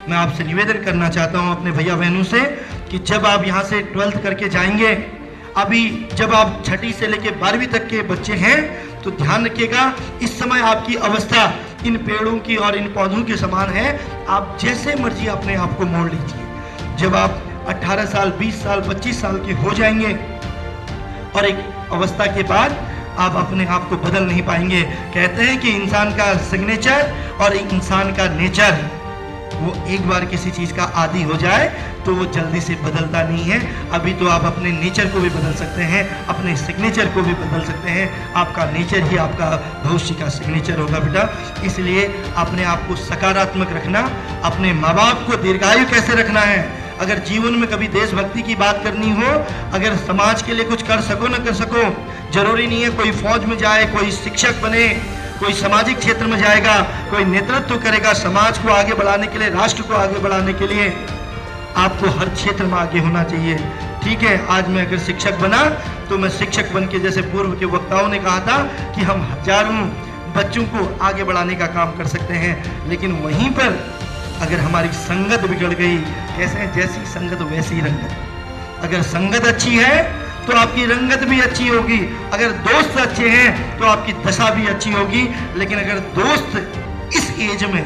मैं आपसे निवेदन करना चाहता हूं अपने भैया बहनों से कि जब आप यहाँ से 12th करके जाएंगे, अभी जब आप 6ठी से लेकर 12वीं तक के बच्चे हैं, तो ध्यान रखिएगा इस समय आपकी अवस्था इन पेड़ों की और इन पौधों के समान है। आप जैसे मर्जी अपने आप को मोड़ लीजिए। जब आप 18 साल, 20 साल, 25 साल के हो जाएंगे और एक अवस्था के बाद आप अपने आप को बदल नहीं पाएंगे। कहते हैं कि इंसान का सिग्नेचर और इंसान का नेचर, वो एक बार किसी चीज का आदी हो जाए तो वो जल्दी से बदलता नहीं है। अभी तो आप अपने नेचर को भी बदल सकते हैं, अपने सिग्नेचर को भी बदल सकते हैं। आपका नेचर ही आपका भविष्य का सिग्नेचर होगा बेटा। इसलिए अपने आप को सकारात्मक रखना, अपने माँ बाप को दीर्घायु कैसे रखना है। अगर जीवन में कभी देशभक्ति की बात करनी हो, अगर समाज के लिए कुछ कर सको न कर सको, जरूरी नहीं है कोई फौज में जाए, कोई शिक्षक बने, कोई सामाजिक क्षेत्र में जाएगा, कोई नेतृत्व करेगा समाज को आगे बढ़ाने के लिए, राष्ट्र को आगे बढ़ाने के लिए। आपको हर क्षेत्र में आगे होना चाहिए। ठीक है, आज मैं अगर शिक्षक बना तो मैं शिक्षक बन के, जैसे पूर्व के वक्ताओं ने कहा था कि हम हजारों बच्चों को आगे बढ़ाने का काम कर सकते हैं, लेकिन वहीं पर अगर हमारी संगत बिगड़ गई, कैसे, जैसी संगत वैसी रंगत। अगर संगत अच्छी है तो आपकी रंगत भी अच्छी होगी, अगर दोस्त अच्छे हैं तो आपकी दशा भी अच्छी होगी। लेकिन अगर दोस्त इस एज में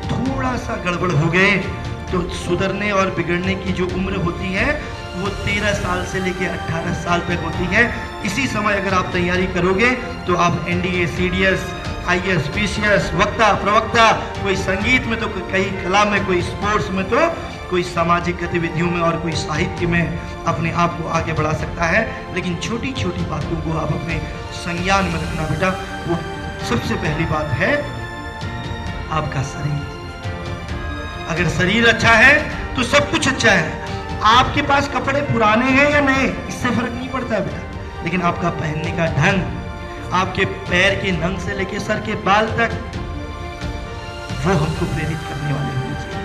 थोड़ा सा गड़बड़ हो गए तो सुधरने और बिगड़ने की जो उम्र होती है वो 13 साल से लेकर 18 साल तक होती है। इसी समय अगर आप तैयारी करोगे तो आप एनडीए, सीडीएस, आईएएस, पीसीएस, वक्ता, प्रवक्ता, कोई संगीत में तो कई कला में, कोई स्पोर्ट्स में तो कोई सामाजिक गतिविधियों में और कोई साहित्य में अपने आप को आगे बढ़ा सकता है। लेकिन छोटी छोटी बातों को आप अपने संज्ञान में रखना बेटा। वो सबसे पहली बात है आपका शरीर। अगर शरीर अच्छा है तो सब कुछ अच्छा है। आपके पास कपड़े पुराने हैं या नए, इससे फर्क नहीं पड़ता है बेटा, लेकिन आपका पहनने का ढंग, आपके पैर के नंग से लेकर सर के बाल तक, वो हमको प्रेरित करने वाले हैं।